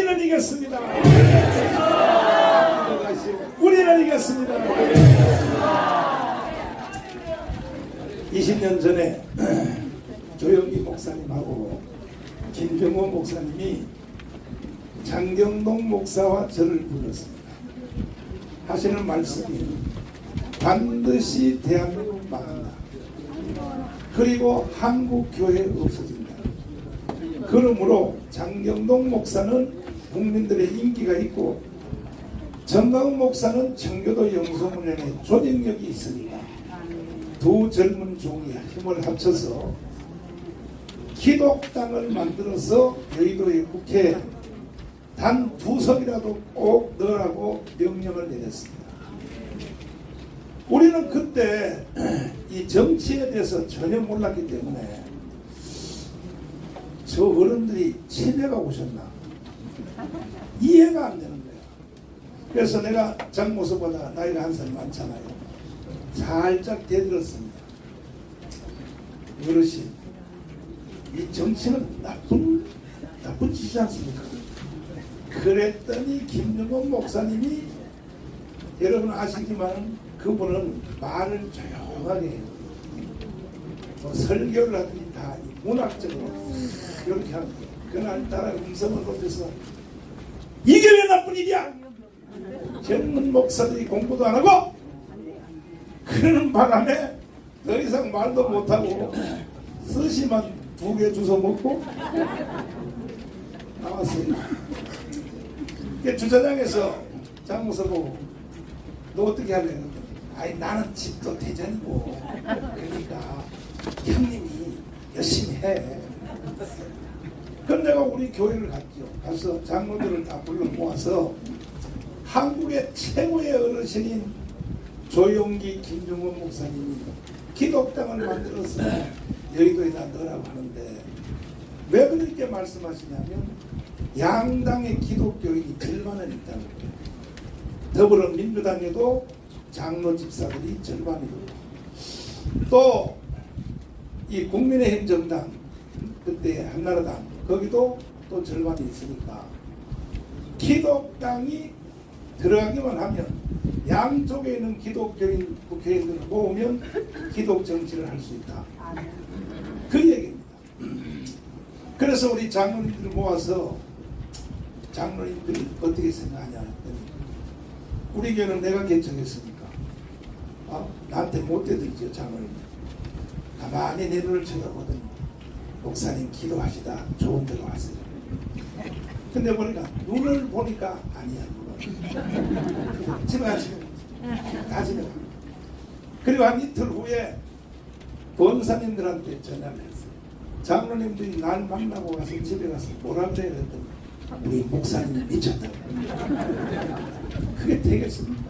우리는 이겼습니다. 우리는 이겼습니다. 20년 전에 조영기 목사님하고 김병원 목사님이 장경동 목사와 저를 불렀습니다. 하시는 말씀이 반드시 대한민국 망한다. 그리고 한국교회 없어진다. 그러므로 장경동 목사는 국민들의 인기가 있고 정강훈 목사는 청교도 영성문연의 조직력이 있으니까 두 젊은 종이 힘을 합쳐서 기독당을 만들어서 여의도의 국회에 단 2석이라도 꼭 넣으라고 명령을 내렸습니다. 우리는 그때 이 정치에 대해서 전혀 몰랐기 때문에 저 어른들이 치매가 오셨나 이해가 안 되는 거예요. 그래서 내가 장모습보다 나이가 한 살 많잖아요. 살짝 대들었습니다. 어르신, 이 정치는 나쁜 짓이지 않습니까? 그랬더니 김정은 목사님이, 여러분 아시지만 그분은 말을 조용하게 해요. 뭐 설교를 하든지 다 문학적으로 이렇게 합니다. 그날따라 음성을 높여서 이게 왜 나쁜 일이야? 젊은 목사들이 공부도 안 하고 그러는 바람에 더 이상 말도 못하고 스시만 2개 주워 먹고 나왔어요. 주차장에서 장모서 보고 너 어떻게 하래? 아니 나는 집도 대전이고 그러니까 형님이 열심히 해. 그럼 내가 우리 교회를 갔죠. 가서 장로들을 다 불러 모아서 한국의 최고의 어르신인 조용기 김종원 목사님이 기독당을 만들어서 여의도에다 넣으라고 하는데 왜 그렇게 말씀하시냐면 양당의 기독교인이 절반은 있다는 거예요. 더불어민주당에도 장로 집사들이 절반이고 또 이 국민의힘 정당 그때 한나라당 거기도 또 절반이 있으니까 기독당이 들어가기만 하면 양쪽에 있는 기독교인 국회의원들을 모으면 기독 정치를 할 수 있다. 그 얘기입니다. 그래서 우리 장로님들을 모아서 장로님들이 어떻게 생각하냐 했더니 우리 교회는 내가 개척했으니까 나한테 못 대들죠. 장로님 가만히 내 눈을 쳐다보더니 목사님 기도하시다 좋은 데로 왔어요. 근데 보니까 눈을 보니까 아니야. 눈을 집에 가시면 다 집에 가. 그리고 한 이틀 후에 권사님들한테 전화를 했어요. 장로님들이 날 만나고 가서 집에 가서 뭐라 그래야 했더니 우리 목사님 미쳤다고. 그게 되겠습니까?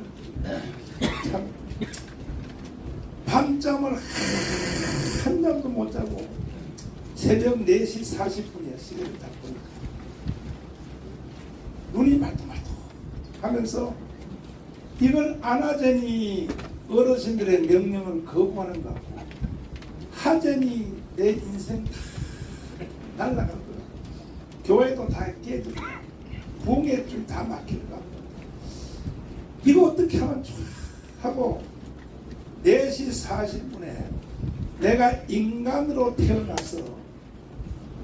참 밤잠을 한 잠도 못 자고 새벽 4시 40분이야 시계를 딱 보니까 눈이 말똥말똥 하면서 이걸 안 하자니 어르신들의 명령을 거부하는 것 같고 하자니 내 인생 다 날아갈 것 같고 교회도 다 깨지고 부흥의 줄 다 막힐 것 같고 이거 어떻게 하면 좋아 하고 4시 40분에 내가 인간으로 태어나서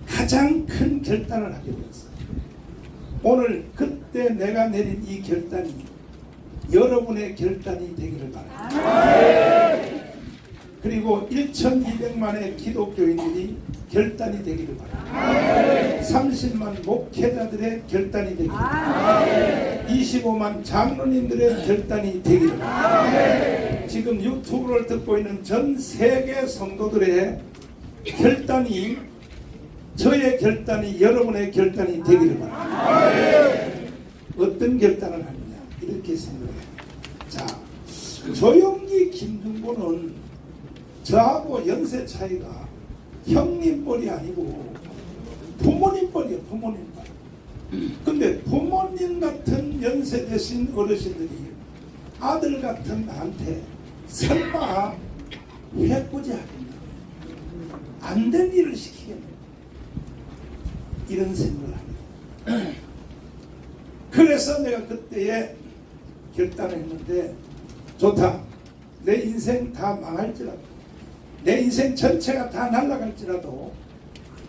가장 큰 결단을 하게 되었어요. 오늘 그때 내가 내린 이 결단이 여러분의 결단이 되기를 바랍니다. 그리고 1200만의 기독교인들이 결단이 되기를 바랍니다. 30만 목회자들의 결단이 되기를 바랍니다. 25만 장로님들의 결단이 되기를 바랍니다. 지금 유튜브를 듣고 있는 전 세계 성도들의 결단이 저의 결단이 여러분의 결단이 되기를 바랍니다. 어떤 결단을 하느냐 이렇게 생각해요. 자, 조용기 김중곤은 저하고 연세 차이가 형님 뻘이 아니고 부모님 뻘이에요. 부모님 뻘. 근데 부모님 같은 연세 되신 어르신들이 아들 같은 나한테 설마 해코지 하겠나 안 된 일을 시키겠나 이런 생각을 합니다. 그래서 내가 그때에 결단을 했는데, 좋다. 내 인생 다 망할지라도, 내 인생 전체가 다 날아갈지라도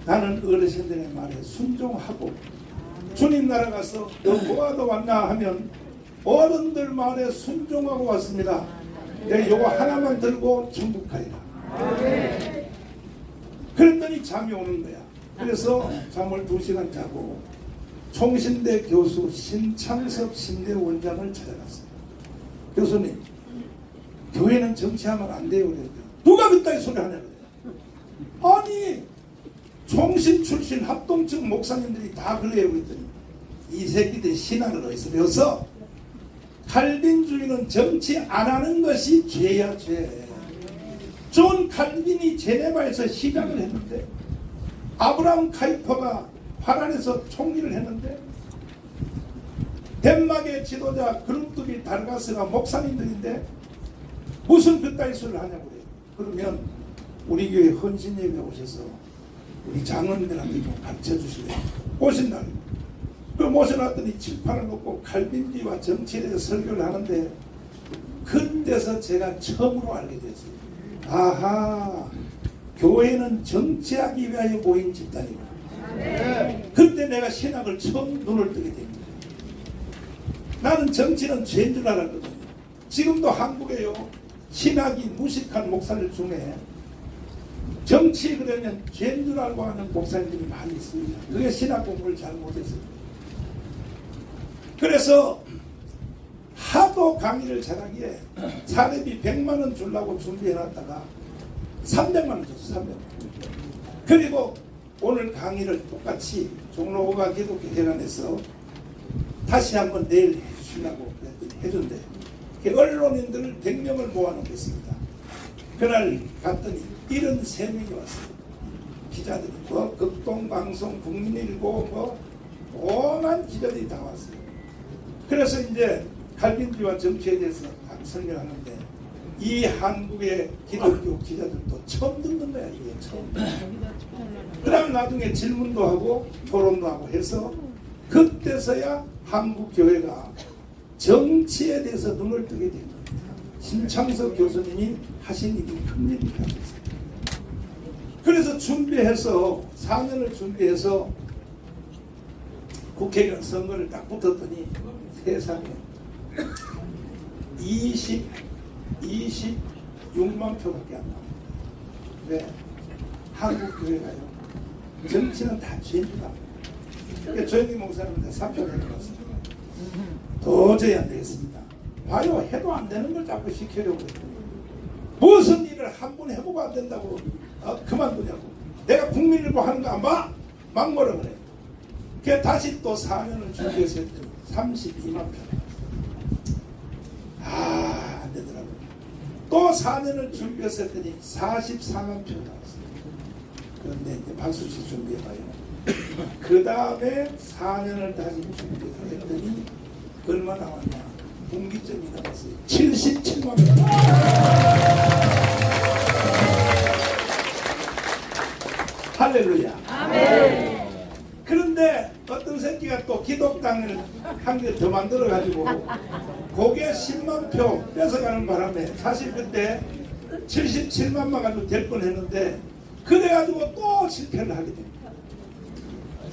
나는 어르신들의 말에 순종하고, 주님 나라 가서 너 뭐하러 왔나 하면 어른들 말에 순종하고 왔습니다. 내가 요거 하나만 들고 천국 가리라. 그랬더니 잠이 오는 거야. 그래서 잠을 2시간 자고 총신대 교수 신창섭 신대 원장을 찾아갔어요. 교수님, 교회는 정치하면 안 돼요. 그래요. 누가 그따위 소리 하냐 그래요. 아니, 총신 출신 합동측 목사님들이 다 그래요. 그랬더니 이 새끼들 신앙을 어디서 배웠어? 칼빈주의는 정치 안 하는 것이 죄야, 죄. 존 칼빈이 제네바에서 시장을 했는데, 아브라함 카이퍼가 파란에서 총리를 했는데, 덴마크의 지도자 그룹두비 다르가스가 목사님들인데 무슨 그따위 소리를 하냐고 그래요. 그러면 우리 교회 헌신예배 오셔서 우리 장로님들한테 좀 가르쳐 주실래요? 오신다. 그 모셔놨더니 칠판을 놓고 칼빈주의와 정치에 대해서 설교를 하는데, 그때서 제가 처음으로 알게 됐어요. 아하, 교회는 정치하기 위하여 모인 집단이구나. 그때 내가 신학을 처음 눈을 뜨게 됩니다. 나는 정치는 죄인 줄 알았거든요. 지금도 한국에요, 신학이 무식한 목사들 중에 정치 그러면 죄인 줄 알고 하는 목사님들이 많이 있습니다. 그게 신학 공부를 잘 못했어요. 그래서 하도 강의를 잘하기에 사례비 100만원 주려고 준비해놨다가 300만원 줬어. 300만원. 그리고 오늘 강의를 똑같이 종로가 기독교 회관에서 다시 한번 내일 해주시려고 그랬더니 해준대. 언론인들을 100명을 모아놓겠습니다. 그날 갔더니 73명이 왔어요. 기자들이 극동방송, 국민일보 오만 기자들이 다 왔어요. 그래서 이제 칼빈주의와 정치에 대해서 설명하는데, 이 한국의 기독교 기자들도 처음 듣는 거야. 이게 처음. 그 다음 나중에 질문도 하고 토론도 하고 해서 그때서야 한국 교회가 정치에 대해서 눈을 뜨게 된 겁니다. 신창섭 교수님이 하신 일이 큰 일이라고 했어요. 그래서 준비해서 4년을 준비해서 국회의원 선거를 딱 붙었더니 세상에 26만 표밖에 안 나옵니다. 왜? 한국 교회가요, 정치는 다 죄인이다. 그러니까 조영기 목사님한테 사표를 내려갔습니다. 도저히 안 되겠습니다. 봐요, 해도 안 되는 걸 자꾸 시키려고 했더니 무슨 일을 한 번 해보고 안 된다고 그만두냐고. 내가 국민일보 하는 거 안 봐? 막 뭐라 그래. 그래서 다시 또 4년을 준비해서 했더니 32만 표. 안 되더라고요. 또 4년을 준비해서 했더니 44만 표 나왔어요. 그런데 이제 박수치 준비해봐요. 그 다음에 4년을 다시 준비해서 했더니 얼마 나왔냐? 분기점이 나왔어요. 77만 표. 할렐루야. 아멘. 그런데 어떤 새끼가 또 기독당을 한 개 더 만들어가지고 그게 10만 표 뺏어가는 바람에 사실 그때 77만만 가지고 될 뻔했는데, 그래가지고 또 실패를 하게 됩니다.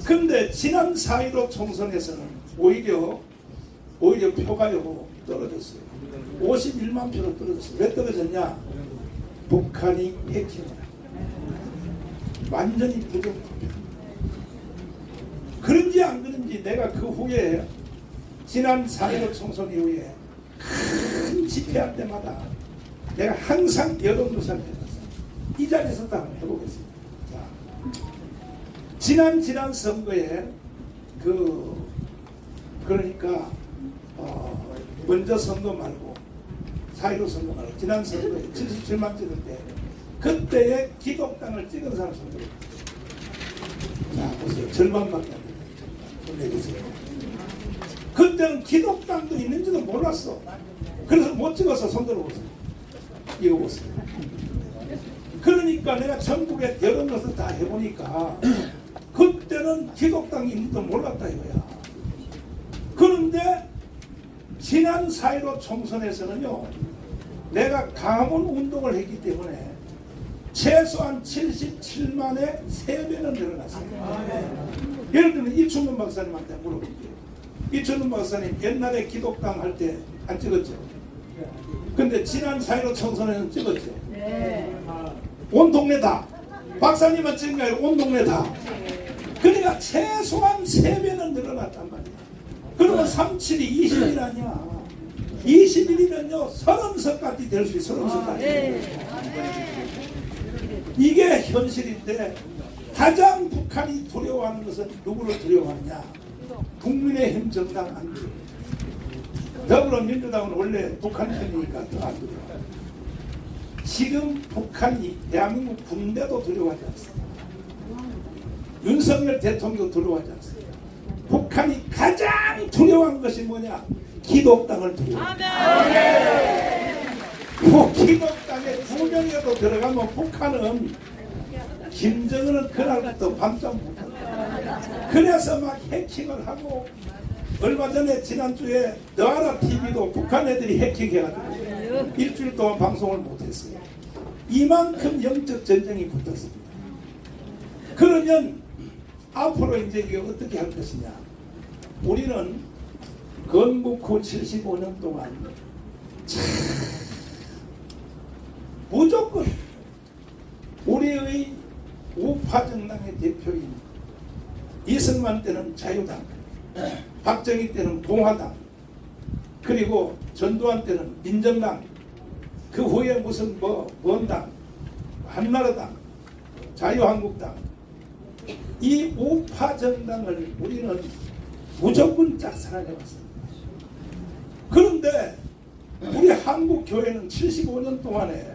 그런데 지난 4.15 총선에서는 오히려 표가요 떨어졌어요. 51만 표로 떨어졌어요. 왜 떨어졌냐? 북한이 해킹을 완전히 부정부패. 그런지 안 그런지 내가 그 후에 지난 4.15 총선 이후에 큰 집회할 때마다 내가 항상 여론조사를 해봤어요. 이 자리에서도 한번 해보겠습니다. 자, 지난 선거에 그러니까 먼저 선거 말고 4.15 선거 말고 지난 선거에 77만 찍을 때 그때의 기독당을 찍은 사람 선거예요. 자, 보세요. 절반밖에 안 돼요. 내주세요. 그때는 기독당도 있는지도 몰랐어. 그래서 못 찍어서 손 들어보세요. 이거 보세요. 그러니까 내가 전국에 여론조사 다 해보니까 그때는 기독당이 있는지도 몰랐다 이거야. 그러면 그런데 지난 4.15 총선에서는요, 내가 가문 운동을 했기 때문에 최소한 77만의 3배는 늘어났어요. 예를 들면 이춘문 박사님한테 물어볼게요. 이춘문 박사님 옛날에 기독당 할 때 안 찍었죠? 근데 지난 4.15 총선에는 찍었죠? 온 동네 다. 박사님은 찍은 게 아니라 온 동네 다. 그러니까 최소한 3배는 늘어났단 말이야. 그러면 37이 20일 아니야. 20일이면요 30석까지 될 수 있어. 30석까지. 이게 현실인데 가장 북한이 두려워하는 것은 누구를 두려워하느냐? 국민의힘 정당 안 두려워. 더불어민주당은 원래 북한 편이니까 더 안 두려워. 지금 북한이 대한민국 군대도 두려워하지 않습니다. 윤석열 대통령도 두려워하지 않습니다. 북한이 가장 두려워한 것이 뭐냐? 기독당을 두려워합니다. 기독당에 2명이라도 들어가면 북한은 김정은은 그날부터 밤잠 못한다. 그래서 막 해킹을 하고 얼마 전에 지난주에 너아라 TV도 북한 애들이 해킹해가지고 일주일 동안 방송을 못했어요. 이만큼 영적 전쟁이 붙었습니다. 그러면 앞으로 이제 이게 어떻게 할 것이냐? 우리는 건국 후 75년 동안 무조건 우리의 우파 정당의 대표인 이승만 때는 자유당, 박정희 때는 공화당, 그리고 전두환 때는 민정당, 그 후에 무슨 원당, 한나라당, 자유한국당, 이 우파 정당을 우리는 무조건 짝사랑해왔습니다. 그런데 우리 한국 교회는 75년 동안에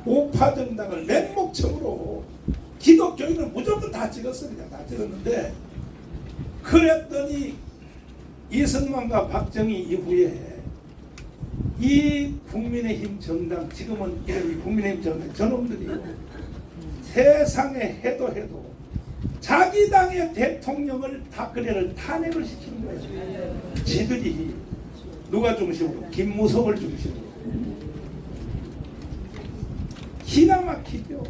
우파 정당을 맹목적으로 기독교인은 무조건 다 찍었습니다. 다 찍었는데 그랬더니 이승만과 박정희 이후에 이 국민의힘 정당, 지금은 이름이 국민의힘 정당, 저놈들이 세상에 해도 자기 당의 대통령을 박근혜를 탄핵을 시키는 거예요. 지들이 누가 중심으로? 김무성을 중심으로. 기가 막히죠.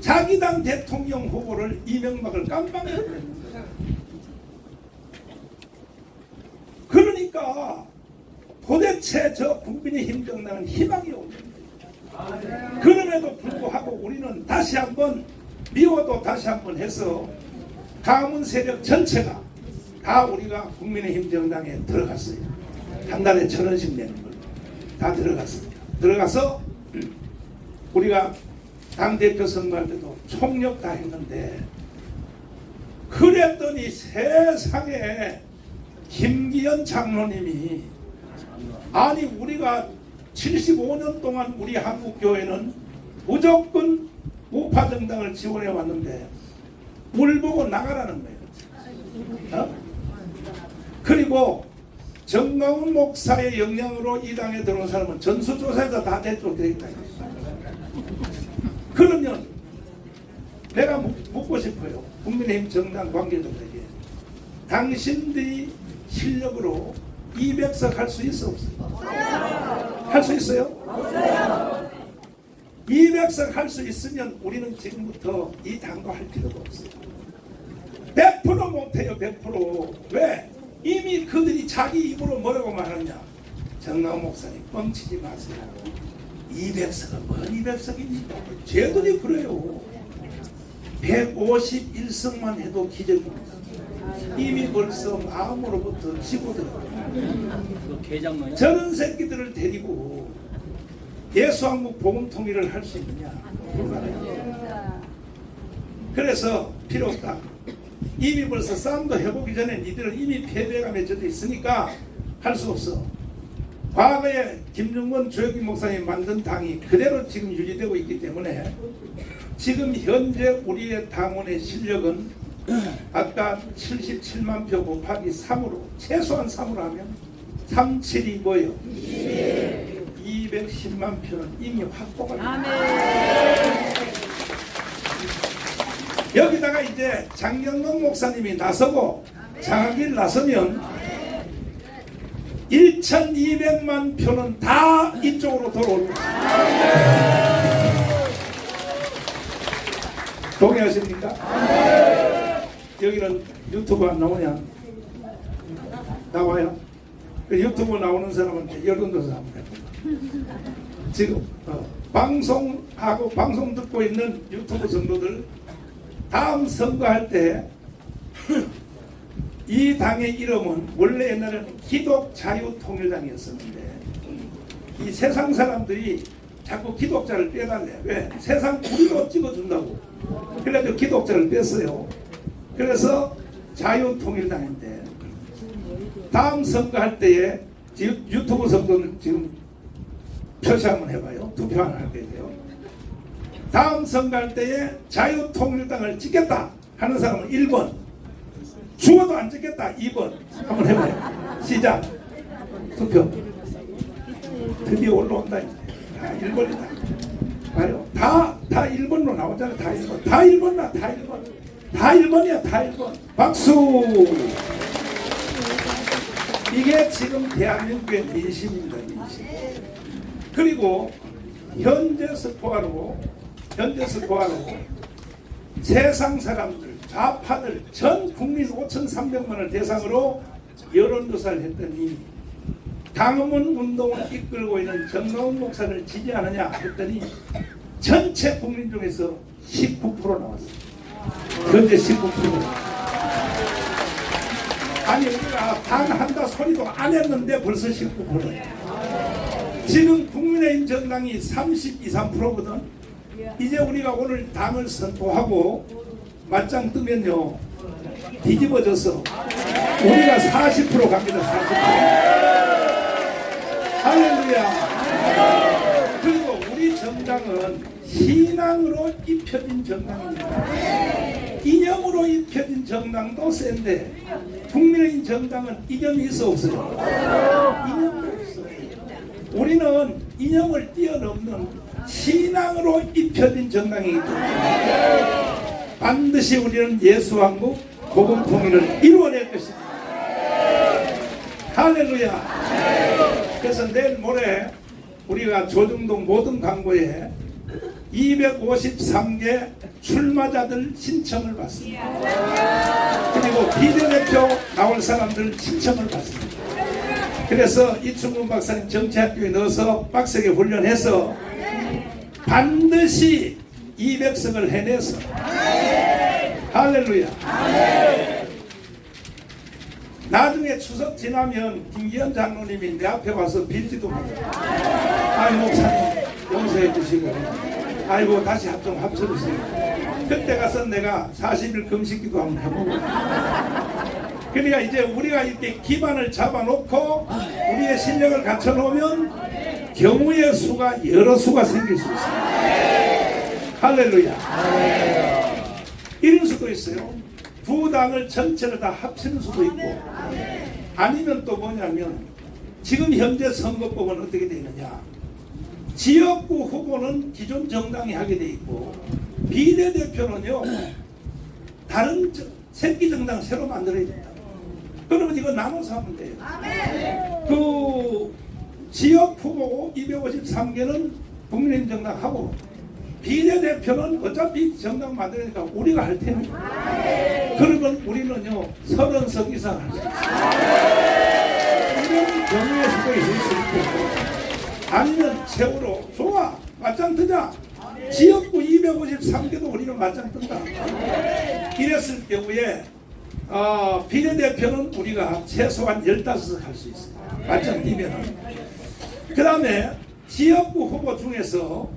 자기 당 대통령 후보를 이명박을 깜빵에 보냈는 거예요. 그러니까 도대체 저 국민의힘 정당은 희망이 없는 거예요. 그럼에도 불구하고 우리는 다시 한번 미워도 다시 한번 해서 가문 세력 전체가 다 우리가 국민의힘 정당에 들어갔어요. 한 달에 1,000원씩 내는 걸로 다 들어갔습니다. 들어가서 우리가 당대표 선거할 때도 총력 다 했는데 그랬더니 세상에 김기현 장로님이 아니 우리가 75년 동안 우리 한국교회는 무조건 우파 정당을 지원해 왔는데 물 보고 나가라는 거예요. 어? 그리고 정강훈 목사의 영향으로 이 당에 들어온 사람은 전수조사에서 다 대쪽되어 있다. 그러면 내가 묻고 싶어요. 국민의힘 정당 관계자들에게 당신들이 실력으로 200석 할 수 있어 없어요? 할 수 있어요? 없어요. 200석 할 수 있으면 우리는 지금부터 이 당도 할 필요가 없어요. 100% 못해요. 100%. 왜? 이미 그들이 자기 입으로 뭐라고 말하냐? 정강 목사님 뻥치지 마세요. 200석은 뭔 200석입니까? 쟤들이 그래요. 151석만 해도 기적입니다. 이미 벌써 마음으로부터 지고들어요. 저런 새끼들을 데리고 예수한국 복음 통일을 할 수 있느냐? 불가능해요. 그래서 필요 없다. 이미 벌써 싸움도 해보기 전에 니들은 이미 패배가 맺혀져 있으니까 할 수 없어. 과거에 김정건 조혁기 목사님이 만든 당이 그대로 지금 유지되고 있기 때문에 지금 현재 우리의 당원의 실력은 아까 77만 표 곱하기 3으로 최소한 3으로 하면 37이 뭐예요? 210만 표는 이미 확보가 됩니다. 여기다가 이제 장경동 목사님이 나서고 장학일 나서면 1200만 표는 다 이쪽으로 돌아올 것입니다. 동의하십니까? 여기는 유튜브 안 나오냐? 나와요? 유튜브 나오는 사람한테 여론조사 한번 해보자. 지금 방송하고 방송 듣고 있는 유튜브 성도들, 다음 선거할 때 이 당의 이름은 원래 옛날에는 기독자유통일당이었었는데, 이 세상 사람들이 자꾸 기독자를 빼달래. 왜? 세상 구리로 찍어준다고. 그래서 기독자를 뺐어요. 그래서 자유통일당인데, 다음 선거할 때에 유튜브 선거를 지금 표시 한번 해봐요. 투표 하나 할 거예요. 다음 선거할 때에 자유통일당을 찍겠다 하는 사람은 1번, 죽어도 안 찍겠다 2번. 한번 해봐요. 시작. 투표. 드디어 올라온다 이제. 1번이다. 봐요. 다 1번으로 나오잖아. 다 1번. 다 1번이야. 다 1번. 다 1번이야. 다 1번. 박수. 이게 지금 대한민국의 민심입니다. 민심. 그리고 현재 스코어로 세상 사람들, 좌파들 전 국민 5,300만을 대상으로 여론조사를 했더니 강화문 운동을 이끌고 있는 정강훈 목사를 지지하느냐 했더니 전체 국민 중에서 19% 나왔어요. 현재 19%. 아니 우리가 반한다 소리도 안 했는데 벌써 19%예요. 지금 국민의힘 정당이 32, 3%거든. 이제 우리가 오늘 당을 선포하고 맞짱 뜨면요 뒤집어져서 우리가 40% 갑니다. 40%. 할렐루야. 그리고 우리 정당은 신앙으로 입혀진 정당입니다. 이념으로 입혀진 정당도 센데 국민의힘 정당은 이념이 있어 없어요? 이념도 없어요. 우리는 이념을 뛰어넘는 신앙으로 입혀진 정당이기 때문에 반드시 우리는 예수 왕국 복음 통일을 이루어낼 것입니다. 할렐루야. 그래서 내일 모레 우리가 조중동 모든 광고에 253개 출마자들 신청을 받습니다. 그리고 비례대표 나올 사람들 신청을 받습니다. 그래서 이충근 박사님 정치학교에 넣어서 빡세게 훈련해서 반드시 200석을 해내서 할렐루야. 나중에 추석 지나면 김기현 장로님이 내 앞에 와서 빌지도 못해요. 아이 목사님 용서해 주시고 아이고 다시 합쳐주세요. 그때 가서 내가 40일 금식기도 한번 해보고. 그러니까 이제 우리가 이렇게 기반을 잡아놓고 우리의 실력을 갖춰놓으면 경우의 수가 여러 수가 생길 수 있어요. 할렐루야. 이럴 수도 있어요. 두 당을 전체를 다 합치는 수도 있고, 아니면 또 뭐냐면 지금 현재 선거법은 어떻게 되어 있느냐, 지역구 후보는 기존 정당이 하게 돼 있고 비례대표는요 다른 새끼 정당 새로 만들어야 된다. 그러면 이거 나눠서 하면 돼요. 그 지역 후보 253개는 국민의힘 정당 하고 비례대표는 어차피 정당 만드니까 우리가 할 테니 그러면 우리는요 30석 이상 할 수 있어요. 이런 경우의 수도 있을 수 있고, 아니면 세월호 좋아 맞짱 뜨자. 지역구 253개도 우리는 맞짱 뜬다. 이랬을 경우에 비례대표는 우리가 최소한 15석 할 수 있어요. 맞짱 뛰면은. 그 다음에 지역구 후보 중에서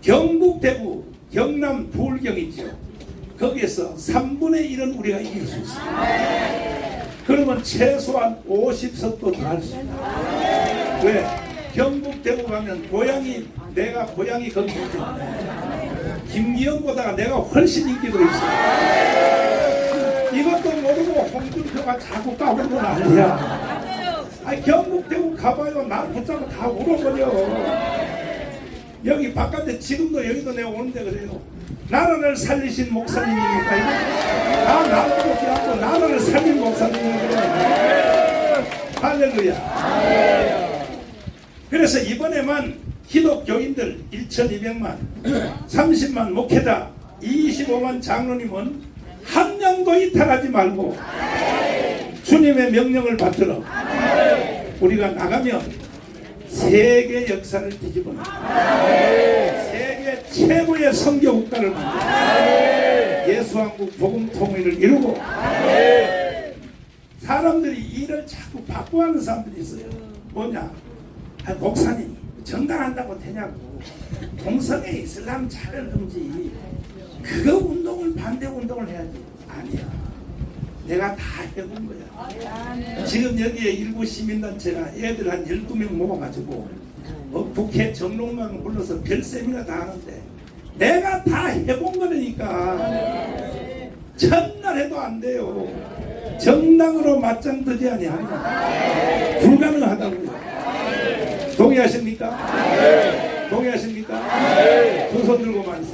경북, 대구, 경남, 부울경 있죠. 거기에서 3분의 1은 우리가 이길 수 있어요. 그러면 최소한 50석도 더 할 수 있어요. 왜? 경북, 대구 가면 내가 고향이 거기 때문에 김기현보다가 내가 훨씬 인기도 있어요. 이것도 모르고 홍준표가 자꾸 까불고 난리야. 아니 경북, 대구 가봐요. 날 붙잡고 다 울어버려. 여기 바깥에 지금도 여기도 내가 오는데 그래요. 나라를 살리신 목사님이니까 다 나를 보지 않고 나라를 살린 목사님이니까 할렐루야. 그래서 이번에만 기독교인들 1200만, 30만 목회자, 25만 장로님은 한 명도 이탈하지 말고 주님의 명령을 받들어 우리가 나가면 세계 역사를 뒤집어내 세계 최고의 선교 국가를 만들어 예수왕국 복음 통일을 이루고 사람들이 일을 자꾸 바꾸하는 사람들이 있어요. 뭐냐? 아니, 목사님 정당한다고 되냐고. 동성애 이슬람 차별 금지 그거 운동을 반대 운동을 해야지. 아니야. 내가 다 해본 거야. 지금 여기에 일부 시민단체가 애들 한 12명 모아가지고 국회 정론관 불러서 별 세미나 다 하는데 내가 다 해본 거니까 첫날 해도 안 돼요. 정당으로 맞짱 뜨지 아니하면 불가능하다고요. 동의하십니까? 동의하십니까? 두 손 들고 만세.